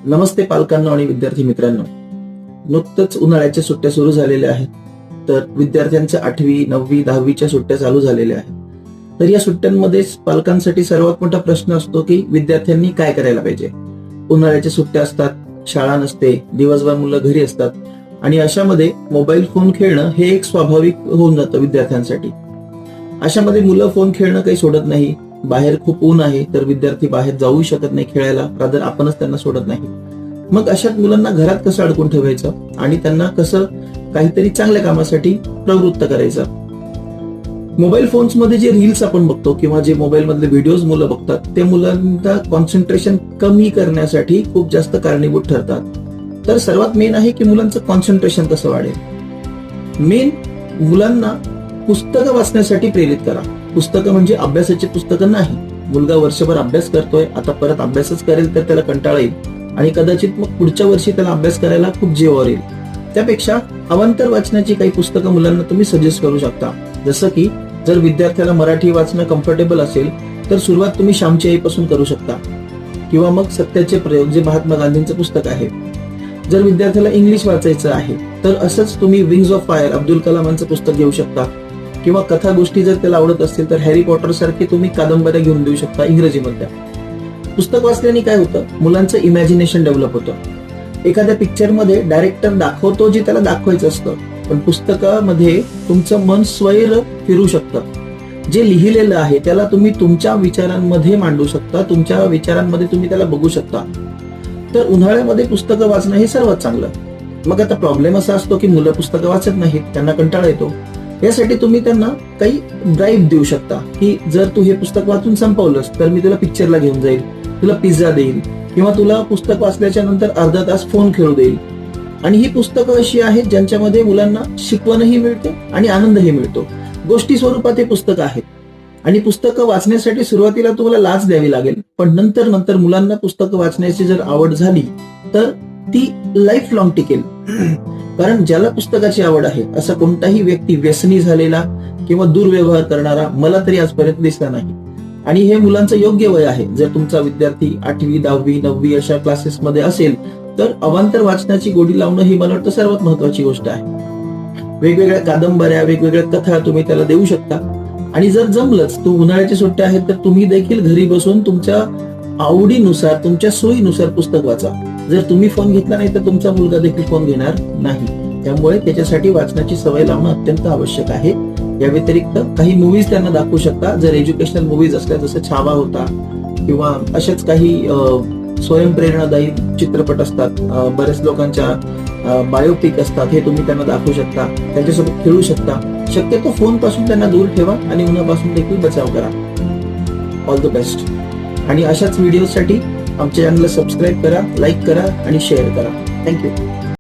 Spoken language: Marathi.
नमस्ते पालकांनो आणि विद्यार्थी मित्रांनो. नुकतंच उन्हाळ्याच्या सुट्ट्या सुरू झालेल्या आहेत. तर विद्यार्थ्यांच्या 8वी 9वी 10वीच्या सुट्ट्या चालू झालेल्या आहेत. तर या सुट्ट्यांमध्ये पालकांसाठी सर्वात मोठा प्रश्न असतो की विद्यार्थ्यांनी काय करायला पाहिजे. उन्हाळ्याच्या सुट्ट्या असतात, शाळा नसते, दिवसभर मुलं घरी असतात आणि अशामध्ये मोबाईल फोन खेळणं हे एक स्वाभाविक होऊन जातं विद्यार्थ्यांसाठी. अशामध्ये मुलं फोन खेळणं काही सोडत नाही. बाहेर खूप ऊन आहे तर विद्यार्थी बाहेर जाऊ शकत नाही खेळायला, रादर आपणच त्यांना सोडत नाही. मग अशा मुलांना घरात कसं अडकून ठेवायचं आणि त्यांना कसं काहीतरी चांगल्या कामासाठी प्रवृत्त करायचं. मोबाईल फोन्स मध्ये जे रील्स आपण बघतो किंवा जे मोबाईल मधले व्हिडिओज मुलं बघतात ते मुलांना कॉन्सन्ट्रेशन कमी करण्यासाठी खूप जास्त कारणीभूत ठरतात. तर सर्वात मेन आहे की मुलांचं कॉन्सन्ट्रेशन कसं वाढेल. मेन मुलांना पुस्तकं वाचण्यासाठी प्रेरित करा. पुस्तकं म्हणजे अभ्यासाची पुस्तकं नाही. मुलगा वर्षभर अभ्यास करतोय, आता परत अभ्यासच करेल तर त्याला कंटाळा येईल आणि कदाचित मग पुढच्या वर्षी त्याला अभ्यास करायला खूप जीवावर येईल. त्यापेक्षा अवांतर वाचनाची काही पुस्तकं मुलांना तुम्ही सजेस्ट करू शकता. जसं की जर विद्यार्थ्याला मराठी वाचणं कम्फर्टेबल असेल तर सुरुवात तुम्ही श्यामची आई पासून करू शकता किंवा मग सत्याचे प्रयोग जे महात्मा गांधींचं पुस्तक आहे. जर विद्यार्थ्याला इंग्लिश वाचायचं आहे तर असंच तुम्ही विंग्स ऑफ फायर अब्दुल कलामांचं पुस्तक घेऊ शकता किंवा कथा गोष्टी जर त्याला आवडत असतील तर हॅरी पॉटर सारखे तुम्ही कादंबऱ्या घेऊन देऊ शकता इंग्रजीमधल्या. पुस्तक वाचल्याने काय होतं, मुलांचं इमॅजिनेशन डेव्हलप होतं. एखाद्या पिक्चरमध्ये डायरेक्टर दाखवतो जे त्याला दाखवायचं असतं, पण पुस्तकामध्ये तुमचं मन स्वैर फिरू शकतं. जे लिहिलेलं आहे त्याला तुम्ही तुमच्या विचारांमध्ये मांडू शकता, तुमच्या विचारांमध्ये तुम्ही त्याला बघू शकता. तर उन्हाळ्यामध्ये पुस्तकं वाचणं हे सर्वात चांगलं. मग आता प्रॉब्लेम असा असतो की मुलं पुस्तकं वाचत नाहीत, त्यांना कंटाळा येतो. यासाठी तुम्ही त्यांना काही ड्राईव्ह देऊ शकता की जर तू हे पुस्तक वाचून संपवलंस तर मी तुला पिक्चरला घेऊन जाईल, तुला पिझ्झा देईल किंवा तुला पुस्तक वाचल्याच्या नंतर अर्धा तास फोन खेळू देईल. आणि ही पुस्तकं अशी आहेत ज्यांच्यामध्ये मुलांना शिकवणही मिळते आणि आनंदही मिळतो. गोष्टी स्वरूपात हे पुस्तकं आहेत आणि पुस्तकं वाचण्यासाठी सुरुवातीला तुम्हाला लाच द्यावी लागेल, पण नंतर नंतर मुलांना पुस्तकं वाचण्याची जर आवड झाली तर ती लाईफ लॉंग टिकेल. कारण ज्याला पुस्तकाची आवड आहे असा कोणताही व्यक्ती व्यसनी झालेला किंवा दुर्व्यवहार करणारा मला तरी आजपर्यंत दिसला नाही. आणि हे मुलांचं योग्य वय आहे. जर तुमचा विद्यार्थी 8वी 10वी 9वी अशा क्लासेसमध्ये असेल तर अवांतर वाचनाची गोडी लावणं ही मला वाटतं सर्वात महत्वाची गोष्ट आहे. वेगवेगळ्या कादंबऱ्या, वेगवेगळ्या कथा तुम्ही त्याला देऊ शकता. आणि जर जमलंच, तू उन्हाळ्याच्या सुट्ट्या आहेत तर तुम्ही देखील घरी बसून तुमच्या आवडीनुसार, तुमच्या सोयीनुसार पुस्तक वाचा. जर तुम्ही फोन घेतला नाही तर तुमचा मुलगा देखील फोन घेणार नाही. त्यामुळे त्याच्यासाठी वाचनाची सवय लावणं अत्यंत आवश्यक आहे. या व्यतिरिक्त काही मूवीज त्यांना दाखवू शकता. जर एज्युकेशनल मूवीज असल्या, जसं छावा होता किंवा अशाच काही स्वयंप्रेरणादायी चित्रपट असतात, बरेच लोकांच्या बायोपिक असतात, हे तुम्ही त्यांना दाखवू शकता. त्यांच्यासोबत खेळू शकता. शक्यतो फोन पासून त्यांना दूर ठेवा आणि उन्हापासून देखील बचाव करा. All the best. आणि अशाच व्हिडिओसाठी आमच्या चॅनलला सबस्क्राईब करा, लाईक करा आणि शेअर करा. थँक्यू.